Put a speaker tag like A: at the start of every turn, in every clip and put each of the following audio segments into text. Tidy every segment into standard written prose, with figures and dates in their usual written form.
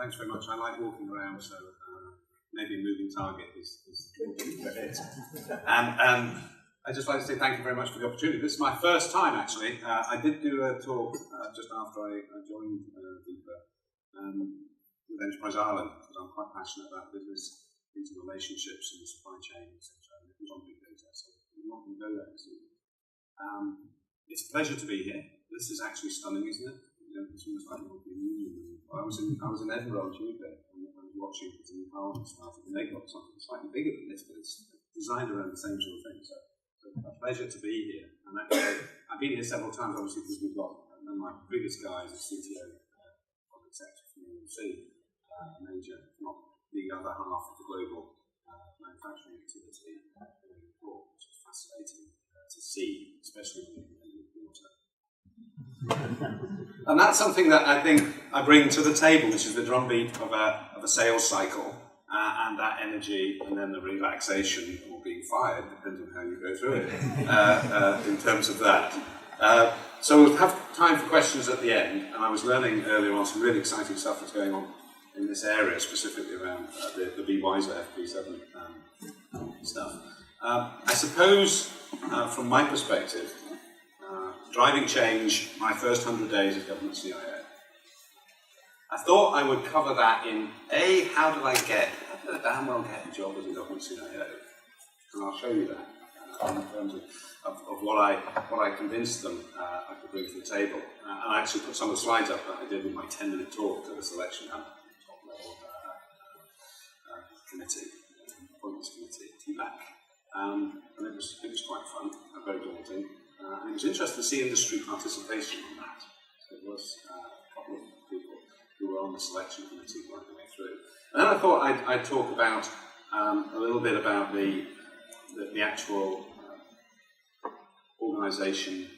A: Thanks very much. I like walking around, so maybe moving target is it. And I'd just like to say thank you very much for the opportunity. This is my first time, actually. I did do a talk just after I joined DEPA with Enterprise Ireland, because I'm quite passionate about business interrelationships and the supply chain, etc. It was on big data, so I'm not going to go there this evening. It's a pleasure to be here. This is actually stunning, isn't it? It's almost like European Union. I was in Edinburgh on Tuesday, and I was watching the new Parliament started, and they got something slightly bigger than this, but it's designed around the same sort of thing. So a pleasure to be here. And actually, I've been here several times, obviously, because we've got my previous guy is a CTO, public sector from EMC, major, not the other half of the global manufacturing activity, which is fascinating to see, especially in water. And that's something that I think I bring to the table, which is the drumbeat of a sales cycle, and that energy, and then the relaxation or being fired, depends on how you go through it, in terms of that. So we'll have time for questions at the end, and I was learning earlier on some really exciting stuff that's going on in this area, specifically around the Be Wiser FP7 stuff. I suppose, from my perspective, driving change, my first 100 days as government CIO. I thought I would cover that in how did I damn well get a job as a government CIO? And I'll show you that in terms of what I convinced them I could bring to the table. And I actually put some of the slides up that I did with my 10-minute talk to the selection top level committee, appointments committee, TBAC. And it was quite fun and very daunting. And it was interesting to see industry participation on that. So there was a couple of people who were on the selection committee right the way through. And then I thought I'd talk about a little bit about the actual organisation,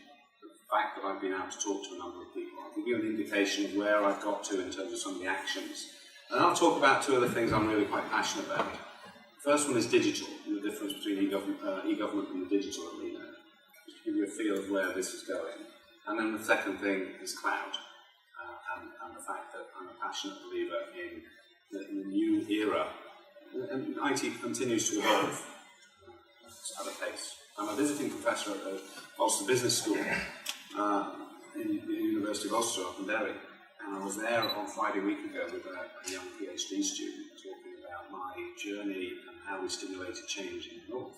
A: the fact that I've been able to talk to a number of people. I'll give you an indication of where I've got to in terms of some of the actions. And I'll talk about two other things I'm really quite passionate about. The first one is digital, and the difference between e-government and the digital arena. Give you a feel of where this is going. And then the second thing is cloud, and the fact that I'm a passionate believer in the new era. And IT continues to evolve at a pace. I'm a visiting professor at the Ulster Business School in the University of Ulster up in Derry. And I was there on Friday week ago with a young PhD student talking about my journey and how we stimulated change in the north.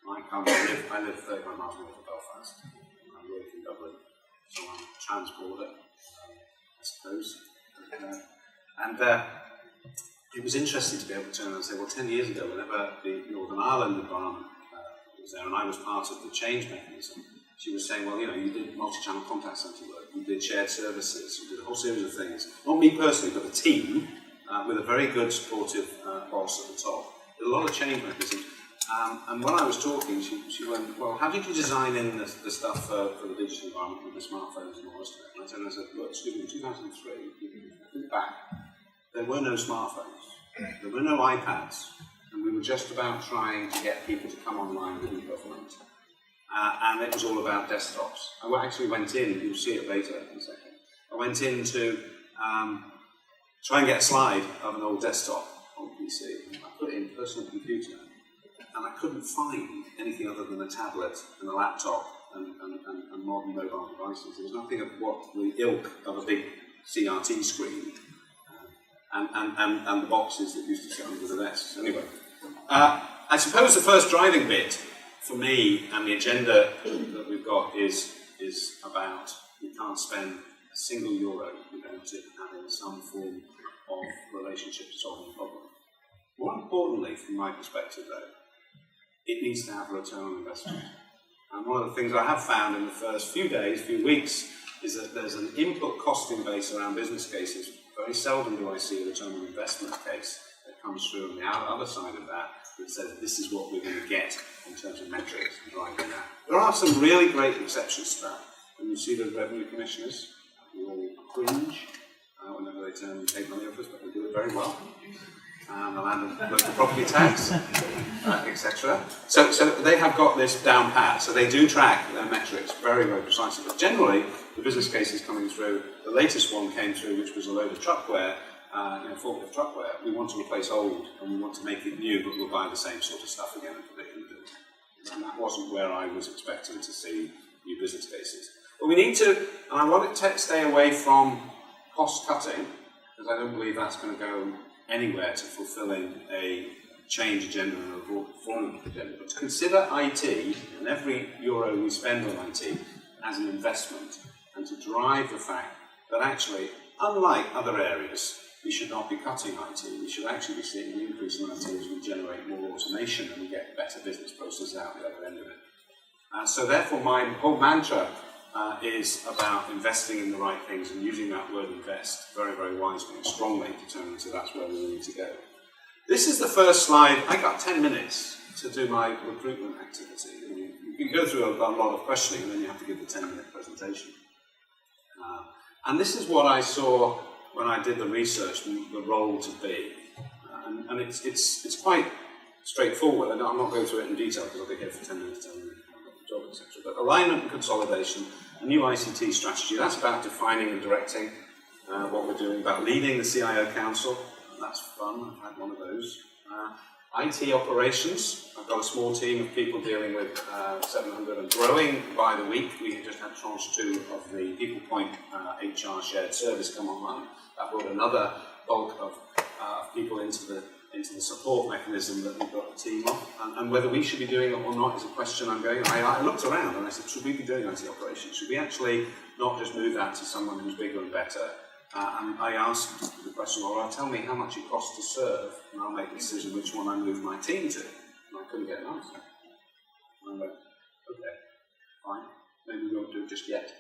A: I live 35 miles north of Belfast. I work in Dublin, so I'm trans-border, I suppose. And it was interesting to be able to turn around and say, well, 10 years ago, whenever the Northern Ireland environment was there, and I was part of the change mechanism, she was saying, well, you did multi-channel contact centre work, you did shared services, you did a whole series of things. Not me personally, but the team, with a very good, supportive boss at the top. Did a lot of change mechanisms. And when I was talking, she went, well, how did you design in the stuff for the digital environment with the smartphones and all this stuff? And I said, look, excuse me, in 2003, think back, there were no smartphones, there were no iPads, and we were just about trying to get people to come online with e-government. And it was all about desktops. I actually went in, you'll see it later in a second, I went in to try and get a slide of an old desktop on PC. I put it in personal computer, and I couldn't find anything other than a tablet and a laptop and modern mobile devices. There was nothing of what the ilk of a big CRT screen and the boxes that used to sit under the desks. Anyway, I suppose the first driving bit for me and the agenda that we've got is about you can't spend a single euro without it having some form of relationship to solving a problem. More importantly, from my perspective though, it needs to have a return on investment. And one of the things I have found in the first few weeks, is that there's an input costing base around business cases. Very seldom do I see a return on investment case that comes through on the other side of that says this is what we're going to get in terms of metrics and driving that. There are some really great exceptions to that. When you see the revenue commissioners, we all cringe whenever they turn and take money off us, but they do it very well. The land and local property tax, etc. So they have got this down pat. So they do track their metrics very, very precisely. But generally, the business cases coming through, the latest one came through, which was a load of truckware, forklift truckware. We want to replace old and we want to make it new, but we'll buy the same sort of stuff again and put it in the. And that wasn't where I was expecting to see new business cases. But we need to, and I want to stay away from cost cutting, because I don't believe that's going to go anywhere to fulfilling a change agenda and a performance agenda. But to consider IT and every euro we spend on IT as an investment, and to drive the fact that actually, unlike other areas, we should not be cutting IT. We should actually be seeing an increase in IT as we generate more automation and we get better business processes out the other end of it. So therefore, my whole mantra is about investing in the right things and using that word invest very, very wisely and strongly, determined so that's where we need to go. This is the first slide. I got 10 minutes to do my recruitment activity. You can go through a lot of questioning and then you have to give the 10-minute presentation. And this is what I saw when I did the research, the role to be. And it's quite straightforward. I'm not going through it in detail because I'll be here for 10 minutes telling you the job, etc. But alignment and consolidation, a new ICT strategy, that's about defining and directing what we're doing, about leading the CIO council. That's fun, I've had one of those. IT operations, I've got a small team of people dealing with 700 and growing by the week. We just had tranche 2 of the People Point HR shared service come online. That brought another bulk of people into the support mechanism that we've got a team of. And whether we should be doing it or not is a question I'm going. I looked around and I said, should we be doing IT operations? Should we actually not just move that to someone who's bigger and better? And I asked the question, well, tell me how much it costs to serve, and I'll make the decision which one I move my team to. And I couldn't get an answer. And I went, okay, fine, maybe we won't do it just yet.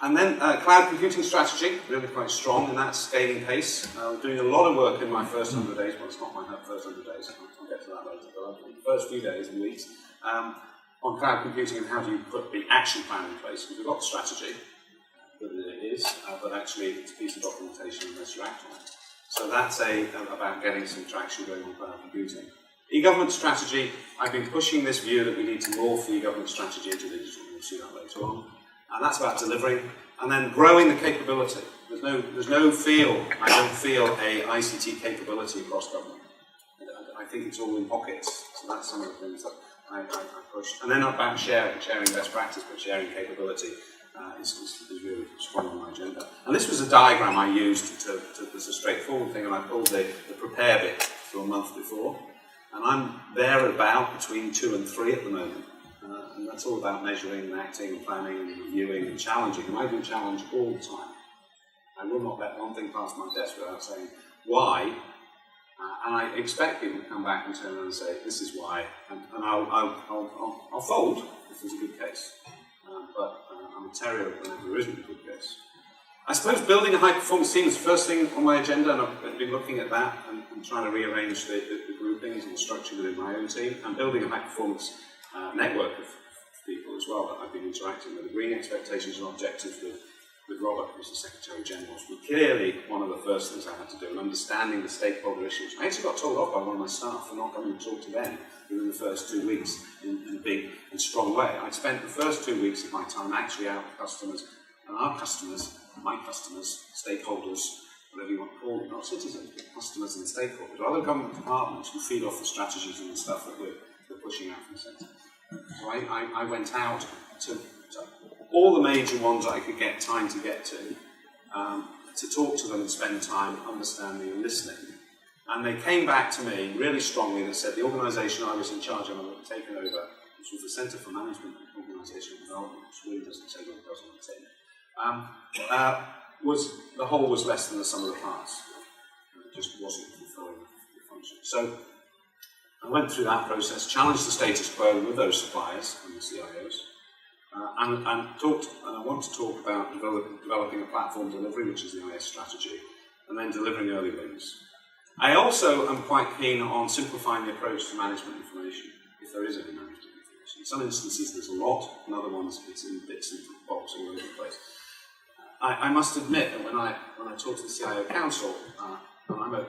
A: And then cloud computing strategy, really quite strong in that scaling pace. Doing a lot of work in my first 100 days, well, it's not my first 100 days, I'll get to that later, but the first few days and weeks, on cloud computing and how do you put the action plan in place, because we've got the strategy, it is, but actually it's a piece of documentation unless you act on it. So that's about getting some traction going on cloud computing. E-government strategy, I've been pushing this view that we need to morph the e-government strategy into digital. We'll see that later on. And that's about delivering and then growing the capability. I don't feel a ICT capability across government. I think it's all in pockets. So that's some of the things that I push. And then about sharing best practice, but sharing capability. Is really strong on my agenda. And this was a diagram I used as a straightforward thing, and I pulled the prepare bit for a month before. And I'm there about between 2 and 3 at the moment. And that's all about measuring and acting and planning and reviewing and challenging. And I do challenge all the time. I will not let one thing pass my desk without saying why. And I expect people to come back and turn around and say, this is why. And I'll fold if there's a good case. But I'm a terrier whenever there isn't a good case. I suppose building a high-performance team is the first thing on my agenda, and I've been looking at that and trying to rearrange the groupings and the structure within my own team, and building a high-performance network of people as well that I've been interacting with, agreeing expectations and objectives with Robert, who's the Secretary General. Was clearly one of the first things I had to do, and understanding the stakeholder issues. I actually got told off by one of my staff for not coming to talk to them within the first 2 weeks in a big and strong way. I spent the first 2 weeks of my time actually out with customers, and our customers, my customers, stakeholders, whatever you want to call them, not citizens, but customers and stakeholders, other government departments who feed off the strategies and the stuff that we're pushing out from the centre. So I went out to all the major ones I could get time to get to talk to them and spend time understanding and listening. And they came back to me really strongly that said the organisation I was in charge of and had taken over, which was the Centre for Management and Organisational Development, which really doesn't say what it does on the tin, was the whole was less than the sum of the parts. It just wasn't fulfilling the function. So I went through that process, challenged the status quo with those suppliers and the CIOs, and I want to talk about developing a platform delivery, which is the IS strategy, and then delivering early wins. I also am quite keen on simplifying the approach to management information, if there is any management information. In some instances there's a lot, in other ones it's in bits and bobs all over the place. I must admit that when I talk to the CIO Council, and I'm a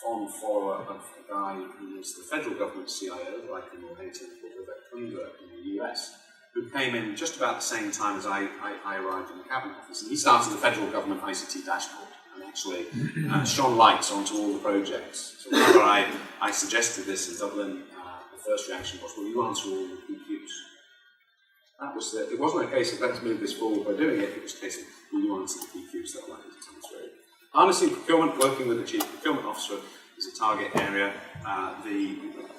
A: fond follower of a guy who was the federal government CIO, like in New Hampshire, called Vivek Kundra in the US, who came in just about the same time as I arrived in the Cabinet Office. And he started the federal government ICT dashboard and actually shone lights onto all the projects. So whenever I suggested this in Dublin, the first reaction was, well, you answer all the PQs. That was it wasn't a case of let's move this forward by doing it, it was a case of will you answer the PQs that are likely to come through. Harnessing procurement, working with the Chief Procurement Officer is a target area.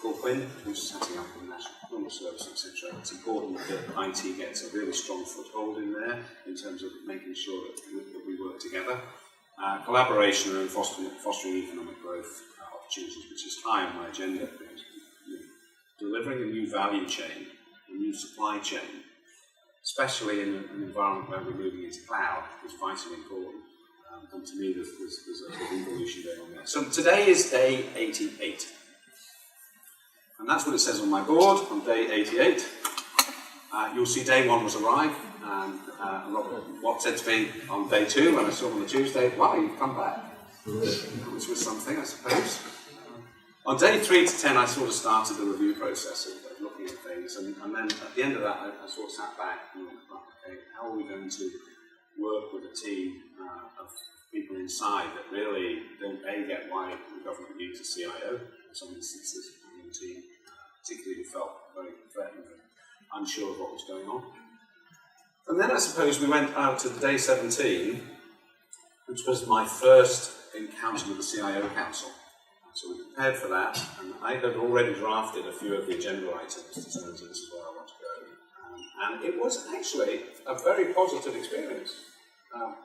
A: Called Quinn, who's setting up the National Procurement Service, etc. It's important that IT gets a really strong foothold in there in terms of making sure that we work together. Collaboration and fostering economic growth opportunities, which is high on my agenda. Because, delivering a new value chain, a new supply chain, especially in an environment where we're moving into cloud, is vitally important. And to me, there's a evolution going on there. So today is day 88. And that's what it says on my board, on day 88. You'll see day 1 was arrived, and Robert Watt said to me on day 2, when I saw him on the Tuesday, wow, you've come back. Which was something, I suppose. On day 3 to 10, I sort of started the review process of looking at things, and then at the end of that, I sort of sat back and went, okay, how are we going to work with a team of people inside that really don't get why the government needs a CIO. In some instances, the team particularly felt very threatened and unsure of what was going on. And then I suppose we went out to day 17, which was my first encounter with the CIO Council. So we prepared for that, and I had already drafted a few of the agenda items in terms of this is where I want to go. And it was actually a very positive experience.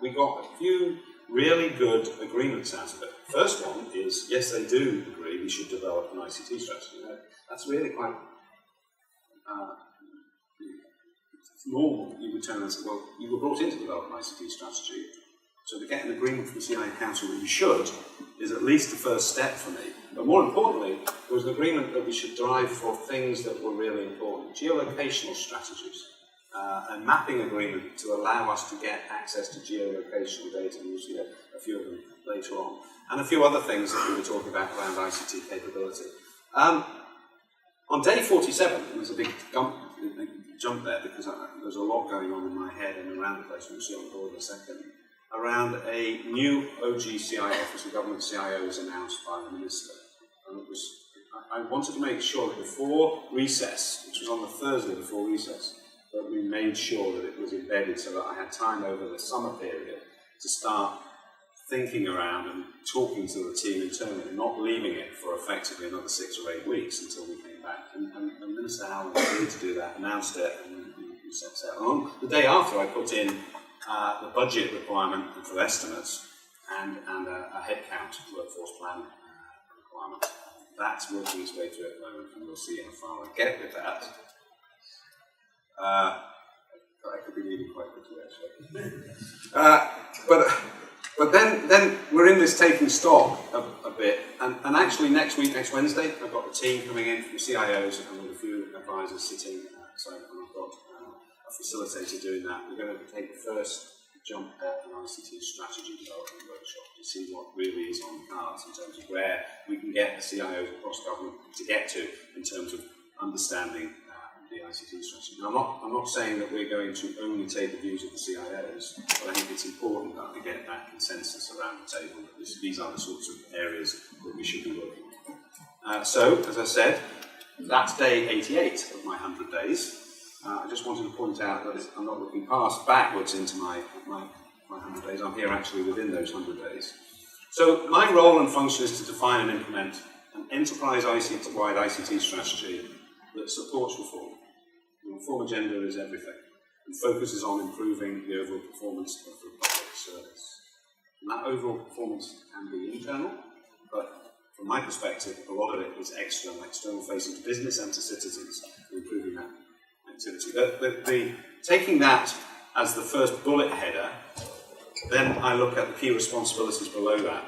A: We got a few really good agreements out of it. First one is, yes, they do agree we should develop an ICT strategy. That's really quite it's normal. You would turn and say, well, you were brought in to develop an ICT strategy, so to get an agreement from the CIO Council that you should is at least the first step for me. But more importantly, there was an agreement that we should drive for things that were really important, geolocational strategies. A mapping agreement to allow us to get access to geolocational data, and we'll see a few of them later on, and a few other things that we were talking about around ICT capability. On day 47, there was a big jump there because there's a lot going on in my head and around the place, we'll see on the board in a second, around a new OGCI Office of Government CIO was announced by the Minister. And it was, I wanted to make sure that before recess, which was on the Thursday before recess, that we made sure that it was embedded so that I had time over the summer period to start thinking around and talking to the team internally, not leaving it for effectively another 6 or 8 weeks until we came back. And Minister Howland agreed to do that, announced it, and we set out. And on the day after, I put in the budget requirement for estimates and a headcount workforce plan requirement. That's working its way through at the moment, and we'll see how far I get with that. I could be leaving quite quickly, actually. But then we're in this taking stock a bit, and actually next Wednesday, I've got the team coming in from CIOs and with a few advisors sitting, and I've got a facilitator doing that. We're going to take the first jump at an ICT strategy development workshop to see what really is on the cards in terms of where we can get the CIOs across government to get to in terms of understanding the ICT strategy. Now, I'm not saying that we're going to only take the views of the CIOs, but I think it's important that we get that consensus around the table. These are the sorts of areas that we should be working on. So, as I said, that's day 88 of my 100 days. I just wanted to point out that I'm not looking backwards into my 100 days. I'm here actually within those 100 days. So my role and function is to define and implement an enterprise-wide ICT strategy that supports reform. The reform agenda is everything and focuses on improving the overall performance of the public service. And that overall performance can be internal, but from my perspective, a lot of it was external facing to business and to citizens, improving that activity. Taking that as the first bullet header, then I look at the key responsibilities below that.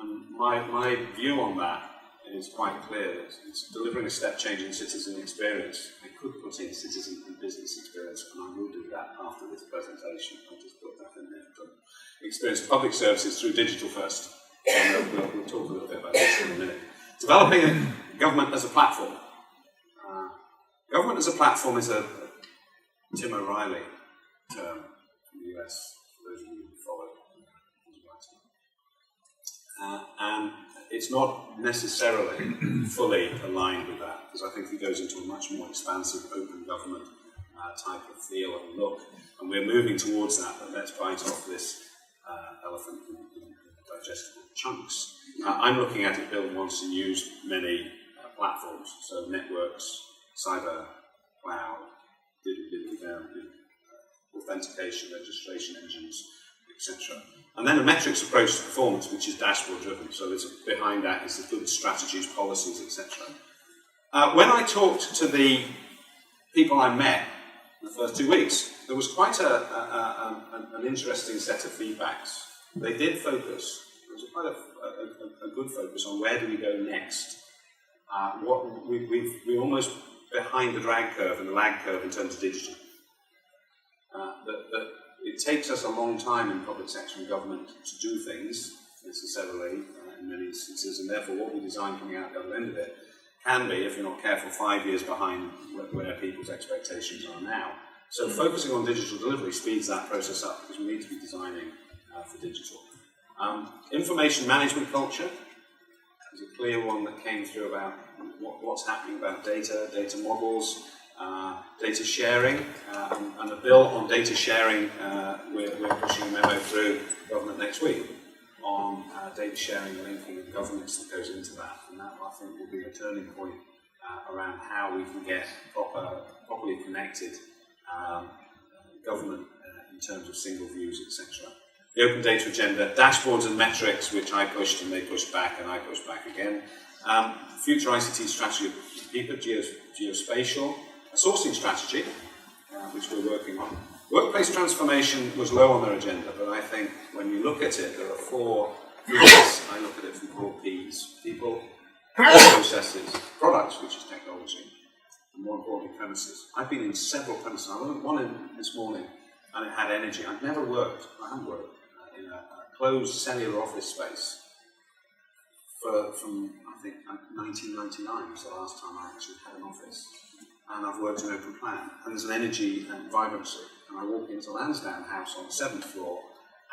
A: And my view on that is quite clear. That it's delivering a step change in citizen experience. I could put in citizen and business experience, and I will do that after this presentation. I'll just put that in there. Experience of public services through digital first. And we'll talk a little bit about this in a minute. Developing government as a platform. Government as a platform is a Tim O'Reilly term in the US, for those of you who follow his writing. And it's not necessarily fully aligned with that, because I think it goes into a much more expansive open government type of feel and look. And we're moving towards that, but let's bite off this elephant in digestible chunks. I'm looking at it build once and use many platforms, so networks, cyber, cloud, authentication, registration engines, etc. And then a metrics approach to performance, which is dashboard driven. So behind that is the good strategies, policies, etc. When I talked to the people I met in the first 2 weeks, there was quite an interesting set of feedbacks. They did focus. There was quite a good focus on where do we go next. We're almost behind the drag curve and the lag curve in terms of digital. That it takes us a long time in public sector and government to do things necessarily in many instances, and therefore what we design coming out the other end of it can be, if you're not careful, 5 years behind where people's expectations are now. So focusing on digital delivery speeds that process up, because we need to be designing for digital. Information management culture is a clear one that came through about what's happening about data models, data sharing, and the bill on data sharing, we're pushing a memo through government next week on data sharing, linking, and governance that goes into that. And that, I think, will be a turning point around how we can get properly connected government in terms of single views, etc. The open data agenda, dashboards and metrics, which I pushed and they pushed back and I pushed back again. Future ICT strategy, people, geospatial, a sourcing strategy, which we're working on. Workplace transformation was low on their agenda, but I think when you look at it, there are 4 P's. I look at it from 4 P's. People, processes, products, which is technology, and more importantly, premises. I've been in several premises. I went one in this morning, and it had energy. I haven't worked in a closed cellular office space from, I think, 1999 was the last time I actually had an office. And I've worked in open plan, and there's an energy and vibrancy. And I walk into Lansdowne House on the 7th floor,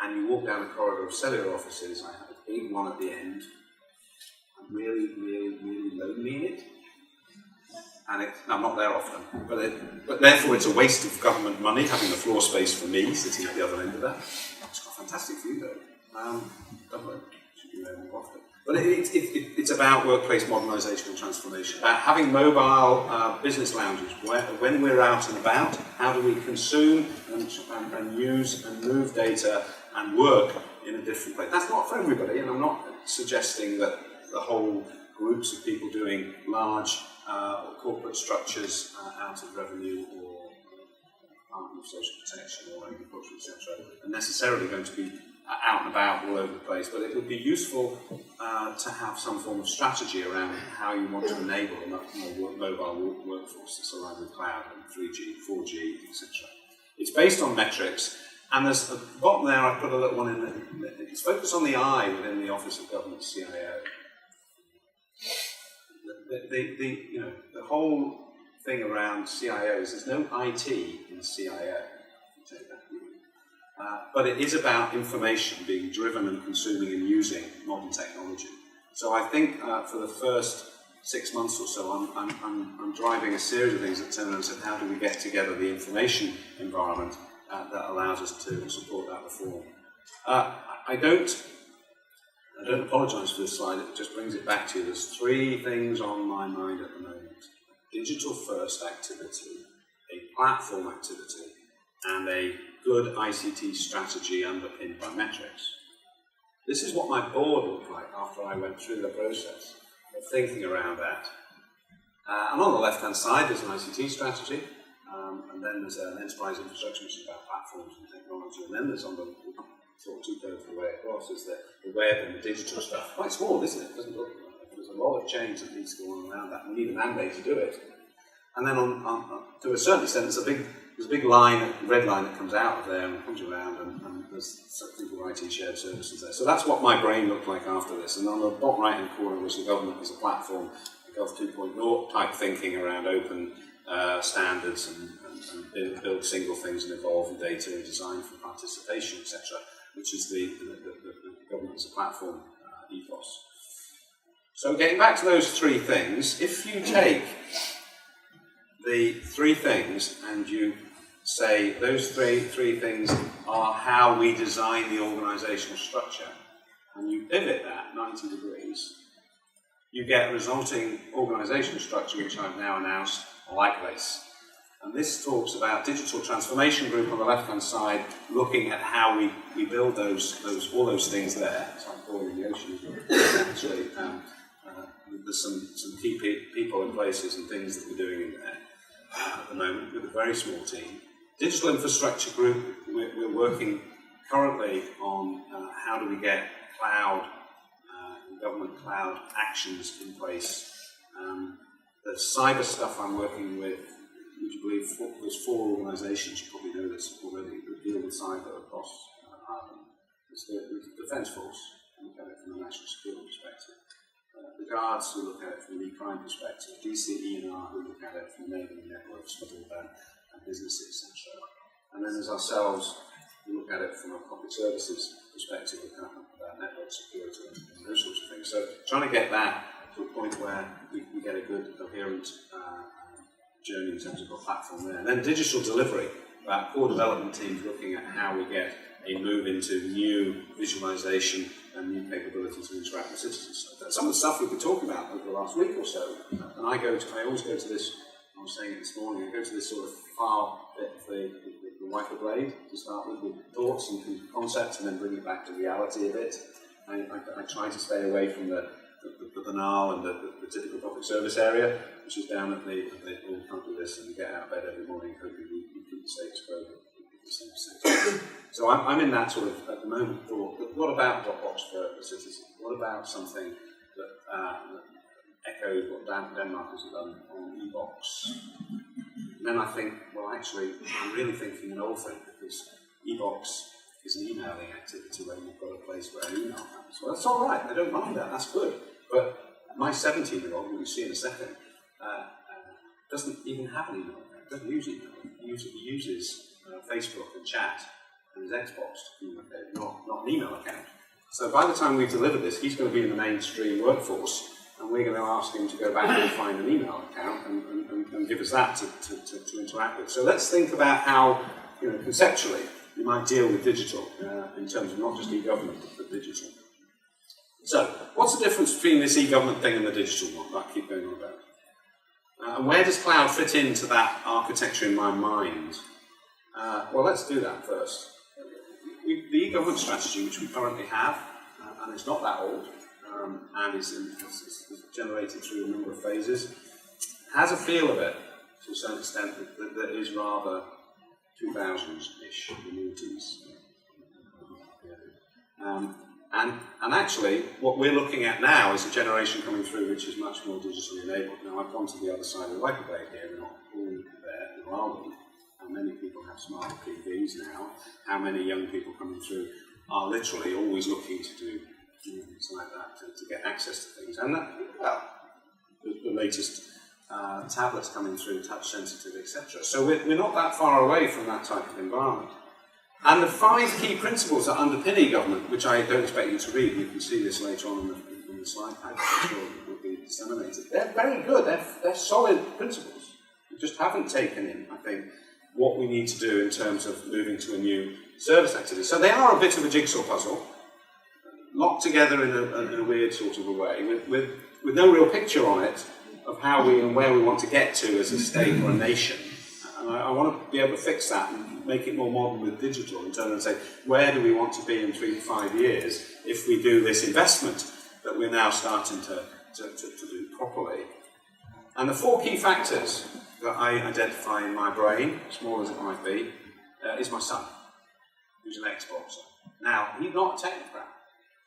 A: and you walk down the corridor of cellular offices. I have a big one at the end. I'm really, really, really lonely in it. And I'm not there often, but therefore it's a waste of government money having the floor space for me sitting at the other end of that. It's got a fantastic view though. Dublin should be there more often. But it's about workplace modernisation and transformation, about having mobile business lounges when we're out and about. How do we consume and use and move data and work in a different place? That's not for everybody, and I'm not suggesting that the whole groups of people doing large corporate structures out of revenue or Department of Social Protection or Agriculture, etc., are necessarily going to be out and about all over the place, but it would be useful to have some form of strategy around how you want to enable a mobile workforce that's aligned with cloud and 3G, 4G, etc. It's based on metrics, and there's at the bottom there I put a little one in. It's focused on the I within the Office of Government CIO. The whole thing around CIOs, there's no IT in CIO, but it is about information being driven and consuming and using modern technology. So I think for the first 6 months or so, I'm driving a series of things that turn around and say, how do we get together the information environment that allows us to support that reform? I don't apologise for this slide, it just brings it back to you. There's 3 things on my mind at the moment. Digital first activity, a platform activity, and a good ICT strategy underpinned by metrics. This is what my board looked like after I went through the process of thinking around that. And on the left-hand side, there's an ICT strategy, and then there's an enterprise infrastructure, which is about platforms and technology, and then there's on the sort of two-thirds of the way across is the web and the digital stuff. Quite small, isn't it? It doesn't look like it. There's a lot of change that needs to go on around that. We need a mandate to do it. And then to a certain extent, there's a big line, a red line that comes out of there and comes around, and there's something called IT shared services there. So that's what my brain looked like after this. And on the bottom right-hand corner was the government as a platform, Gov 2.0 type thinking around open standards and build single things and evolve in data and design for participation, etc., which is the government as a platform ethos. So getting back to those three things, if you take the three things and you say those three things are how we design the organizational structure, and you pivot that 90 degrees, you get a resulting organizational structure, which I've now announced, like this. And this talks about digital transformation group on the left-hand side, looking at how we build all those things there. So I'm calling the ocean. Actually, there's some key people and places and things that we're doing in there at the moment with a very small team. Digital infrastructure group, we're working currently on how do we get cloud, government cloud actions in place. The cyber stuff I'm working with, would you believe there's 4 organisations, you probably know this already, that deal with cyber across Ireland. There's the Defence Force, who look at it from a national security perspective. The Guards, who look at it from an e-crime perspective. DCE&R, who look at it from enabling networks for broadband and businesses, etc. And then there's ourselves, who look at it from a public services perspective, about network security and those sorts of things. So trying to get that to a point where we get a good, coherent journey in terms of a platform there. And then digital delivery, about core development teams looking at how we get a move into new visualization and new capability to interact with citizens. So some of the stuff we've been talking about over the last week or so, and I always go to this, I was saying it this morning, I go to this sort of far bit of the wiper blade to start with thoughts and concepts, and then bring it back to reality a bit. I try to stay away from the banal and the typical public service area, which is down at the all can't do this, and you get out of bed every morning hoping you keep the status quo. So I'm in that sort of, at the moment, thought, what about Dropbox for a citizen? What about something that echoes what Denmark has done on e-box? And then I think, well, actually, I'm really thinking an old thing, because e-box is an emailing activity where you've got a place where an email happens. Well, that's all right, I don't mind that, that's good. But my 17-year-old, who we see in a second, doesn't even have an email account, doesn't use email. He uses Facebook and chat and his Xbox to communicate, not an email account. So by the time we've delivered this, he's going to be in the mainstream workforce, and we're going to ask him to go back and find an email account and give us that to interact with. So let's think about how, conceptually, we might deal with digital in terms of not just e-government, but digital. So, what's the difference between this e-government thing and the digital one that I keep going on about? And where does cloud fit into that architecture in my mind? Well, let's do that first. The e-government strategy, which we currently have, and it's not that old, and is generated through a number of phases, has a feel of it, to a certain extent, that is rather 2000s-ish, the noughties. And actually, what we're looking at now is a generation coming through which is much more digitally enabled. Now, I've gone to the other side of the wiper blade here, we're not all there, there are them. How many people have smart TVs now? How many young people coming through are literally always looking to do things like that, to get access to things? And that, well, the latest tablets coming through, touch sensitive, etc. So we're not that far away from that type of environment. And the 5 key principles that underpin e-government, which I don't expect you to read, you can see this later on in the slide pack, I'm sure it will be disseminated. They're very good, they're solid principles. We just haven't taken in, I think, what we need to do in terms of moving to a new service activity. So they are a bit of a jigsaw puzzle, locked together in a weird sort of a way, with no real picture on it of how we and where we want to get to as a state or a nation. And And I want to be able to fix that and make it more modern with digital and turn and say, where do we want to be in 3 to 5 years if we do this investment that we're now starting to do properly? And the 4 key factors that I identify in my brain, small as it might be, is my son, who's an Xboxer. Now, he's not a technocrat.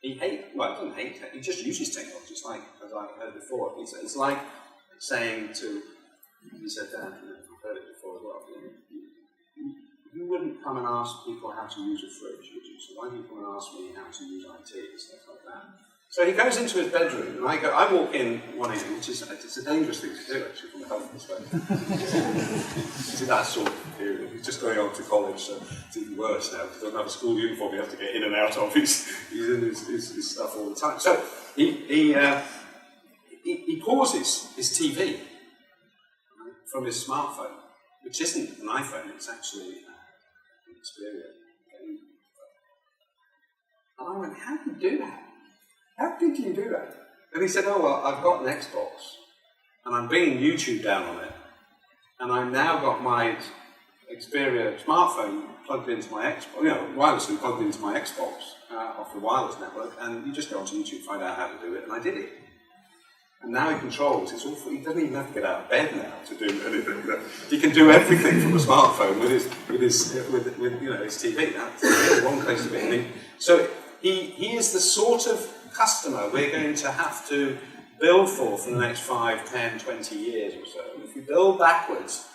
A: He doesn't hate it, he just uses technology. It's like, as I've heard before, it's like saying to, he said that, I've heard it before as well, you wouldn't come and ask people how to use a fridge, would you? So why do you come and ask me how to use IT and stuff like that? So he goes into his bedroom, and I walk in one evening, which is it's a dangerous thing to do, actually, from a health perspective. It's in that sort of period. He's just going on to college, so it's even worse now, because he doesn't have a school uniform he has to get in and out of. He's in his stuff all the time. So he pauses his TV from his smartphone, which isn't an iPhone, it's actually an Xperia. And I went, how do you do that? How did you do that? And he said, oh, well, I've got an Xbox, and I'm bringing YouTube down on it, and I've now got my Xperia smartphone plugged into my Xbox, wirelessly plugged into my Xbox off the wireless network, and you just go onto YouTube, find out how to do it, and I did it. And now he controls, it's awful, he doesn't even have to get out of bed now to do anything. He can do everything from a smartphone with his TV. That's one place to be. So he is the sort of customer we're going to have to build for the next 5, 10, 20 years or so. And if we build backwards,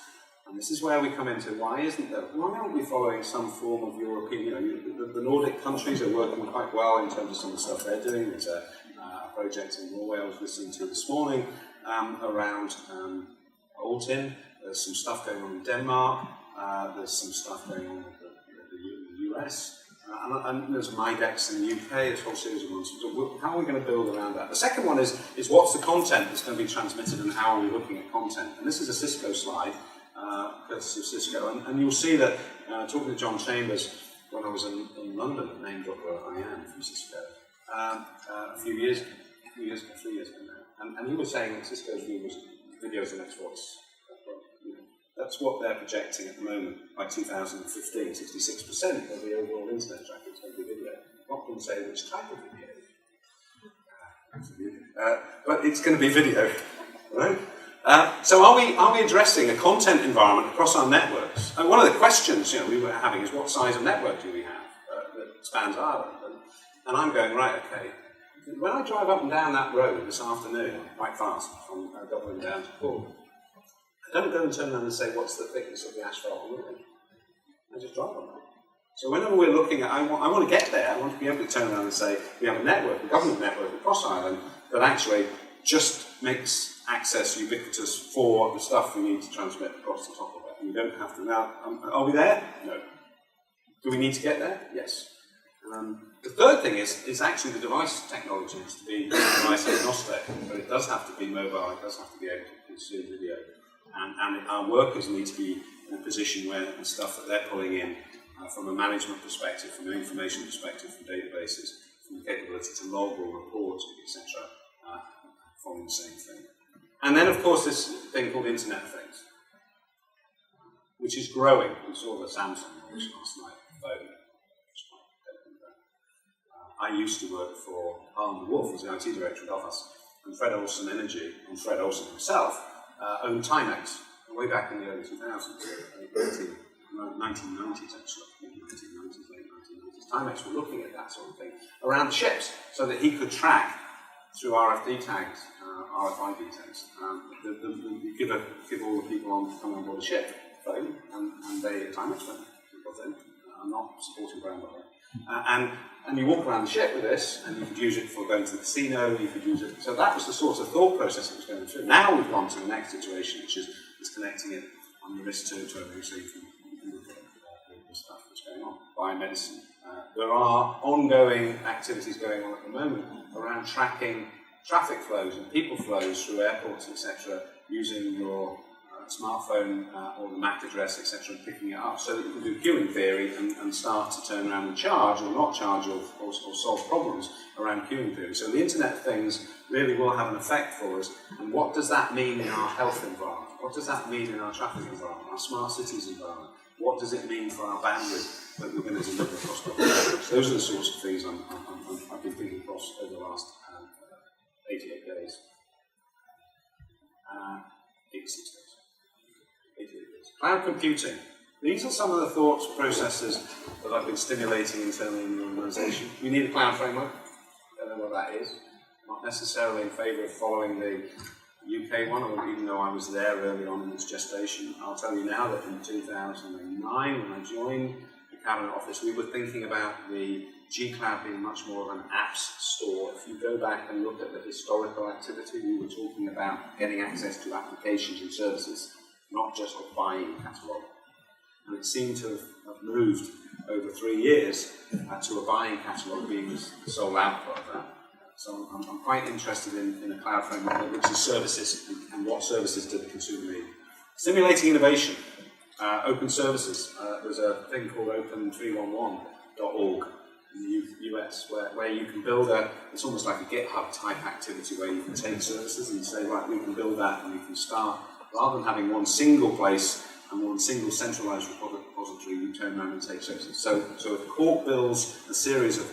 A: and this is where we come into why aren't we following some form of European, the Nordic countries are working quite well in terms of some of the stuff they're doing. There's a project in Norway I was listening to this morning around Altin. There's some stuff going on in Denmark. There's some stuff going on with the US. And there's MyDex in the UK, there's a whole series of ones. So how are we going to build around that? The second one is what's the content that's going to be transmitted and how are we looking at content? And this is a Cisco slide, courtesy of Cisco. And you'll see that, talking to John Chambers when I was in London, the name dropper I am from Cisco, a few years ago now. And he was saying that Cisco's view was video is the next voice. That's what they're projecting at the moment. By 2015, 66% of the overall internet traffic is going to be video. I'm not going to say which type of video, but it's going to be video, right? So are we addressing a content environment across our networks? And one of the questions we were having is what size of network do we have that spans Ireland? And I'm going, right, okay. When I drive up and down that road this afternoon, quite fast, from Dublin down to Cork, I don't go and turn around and say, what's the thickness of the asphalt on the road? I just drive on that. So whenever we're looking at, I want to get there, I want to be able to turn around and say, we have a network, a government network across Ireland that actually just makes access ubiquitous for the stuff we need to transmit across the top of it. And we don't have to now, are we there? No. Do we need to get there? Yes. The third thing is actually the device technology needs to be device agnostic, but it does have to be mobile, it does have to be able to consume video. And our workers need to be in a position where the stuff that they're pulling in from a management perspective, from an information perspective, from databases, from the capability to log or report, etc., following the same thing. And then, of course, this thing called Internet of Things, which is growing. We saw the Samsung launch last night, phone. I used to work for Harlan Wolf as the IT director at Belfast, and Fred Olsen Energy, and Fred Olsen himself, owned Timex, way back in the early 2000s, 1990s actually, mid-1990s, late 1990s. Timex were looking at that sort of thing around the ships so that he could track through RFID tags, give all the people coming on board the ship phone, and they Timex phone. I'm not supporting brand by that. And you walk around the ship with this, and you could use it for going to the casino, you could use it. So that was the sort of thought process that was going through. Now we've gone to the next situation, which is connecting it on the wrist to everything, so you can look at the stuff that's going on. Biomedicine. There are ongoing activities going on at the moment around tracking traffic flows and people flows through airports, etc., using your smartphone or the MAC address, etc., and picking it up so that you can do queuing theory and start to turn around and charge or not charge or solve problems around queuing theory. So the Internet of Things really will have an effect for us. And what does that mean in our health environment? What does that mean in our traffic environment, our smart cities environment? What does it mean for our bandwidth that we're going to deliver across the whole? Those are the sorts of things I've been thinking across over the last 88 days. 86 days. 88 days. Cloud computing. These are some of the thoughts, processes that I've been stimulating internally in the organisation. We need a cloud framework. I don't know what that is. Not necessarily in favour of following the UK one, or even though I was there early on in its gestation. I'll tell you now that in 2009, when I joined the Cabinet Office, we were thinking about the G-Cloud being much more of an apps store. If you go back and look at the historical activity, we were talking about getting access to applications and services, not just a buying catalogue. And it seemed to have moved over 3 years to a buying catalogue being the sole output of that. So I'm quite interested in a cloud framework, which is services, and what services do the consumer need. Stimulating innovation, open services. There's a thing called open311.org in the US, where you can build it's almost like a GitHub type activity where you can take services and say, right, we can build that and we can start, rather than having one single place and one single centralized repository, you turn around and take services. So if Cork builds a series of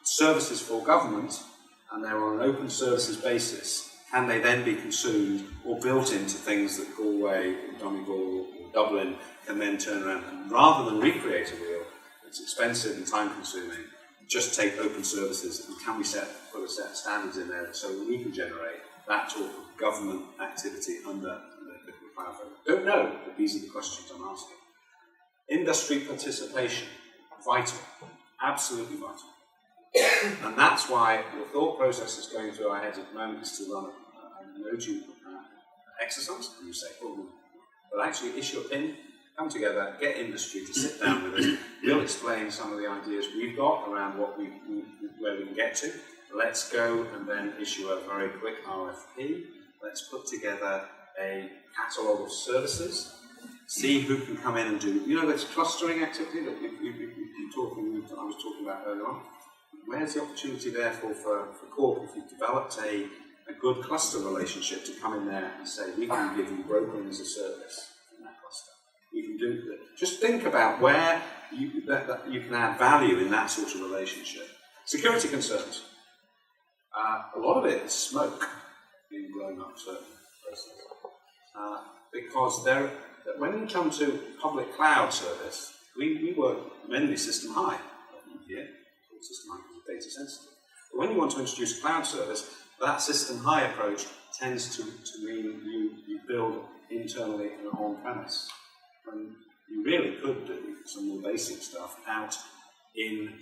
A: services for government, and they're on an open services basis, can they then be consumed or built into things that Galway or Donegal or Dublin can then turn around and, rather than recreate a wheel, it's expensive and time consuming, just take open services and can we put a set of standards in there so that we can generate that sort of government activity under the cloud framework? Don't know, but these are the questions I'm asking. Industry participation, vital, absolutely vital. And that's why the thought process that's going through our heads at the moment is to run an OG exercise, and you say, oh, but actually issue a pin, come together, get industry to sit down with us. We'll explain some of the ideas we've got around where we can get to. Let's go and then issue a very quick RFP. Let's put together a catalogue of services. See who can come in and do, this clustering activity that I was talking about earlier on. Where's the opportunity there for Cork if you've developed a good cluster relationship to come in there and say, we can give you brokering as a service in that cluster. We can do that. Just think about where you can add value in that sort of relationship. Security concerns. A lot of it is smoke being blown up certain places. Because when you come to public cloud service, we work mainly system high here. System high is data sensitive. But when you want to introduce a cloud service, that system high approach tends to mean you build internally and on-premise. And you really could do some more basic stuff out in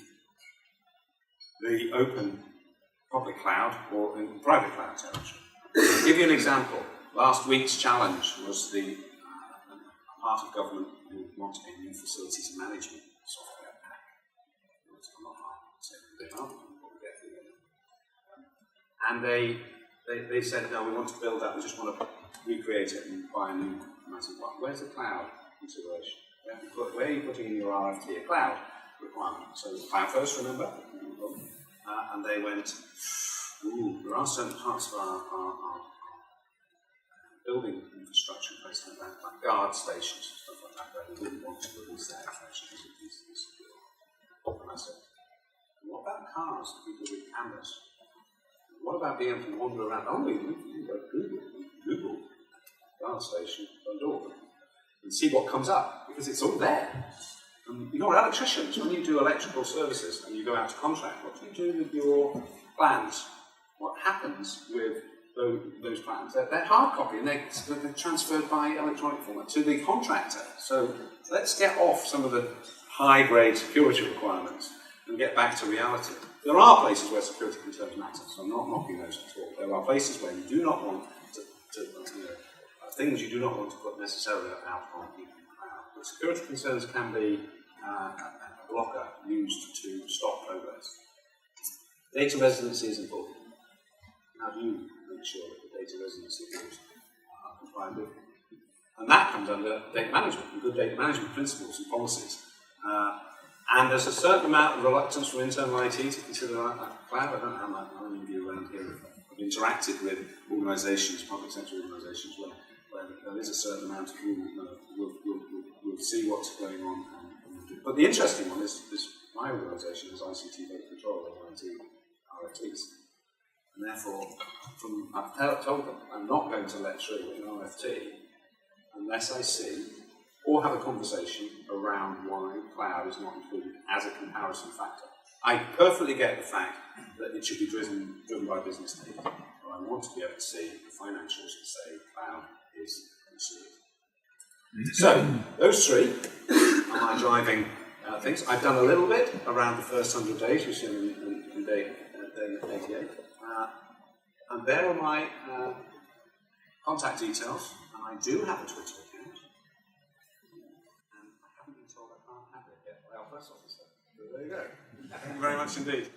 A: the open public cloud or in private cloud territory. To give you an example, last week's challenge was the part of government who want a new facilities management software pack. And they said, no, we want to build that, we just want to recreate it and buy a new. And I said, well, where's the cloud consideration? Where are you putting in your RFP a cloud requirement? So it's cloud first, remember? And they went, ooh, there are certain parts of our building infrastructure in places like that, like guard stations and stuff like that, where we wouldn't want to release that information because it is insecure. And I said, what about cars and people with cameras? What about being able to wander around? Oh, you can go to Google guard station, front door, and see what comes up, because it's all there. And you're electricians. When you do electrical services and you go out to contract, what do you do with your plans? What happens with those plans? They're hard copy and they're transferred by electronic format to the contractor. So let's get off some of the high-grade security requirements and get back to reality. There are places where security concerns matter, so I'm not knocking those at all. There are places where you do not want things you do not want to put necessarily out on people in the cloud. But security concerns can be a blocker used to stop progress. Data residency is important. How do you make sure that the data residency rules are compliant with? And that comes under data management and good data management principles and policies. And there's a certain amount of reluctance from internal IT to consider that cloud. I don't know how many of you around here have interacted with organisations, public sector organisations, where there is there's a certain amount of we'll see what's going on. But the interesting one is my organisation is ICT Data Control and IT RFTs. And therefore, I've told them I'm not going to let through an RFT unless I see or have a conversation around why cloud is not included as a comparison factor. I perfectly get the fact that it should be driven by business need, but I want to be able to see the financials and say cloud is considered. So, those three are my driving things. I've done a little bit around the first 100 days, you see in day 88. And there are my contact details, and I do have a Twitter account. And I haven't been told I can't have it yet by our press officer. So there you go. Thank you very much indeed.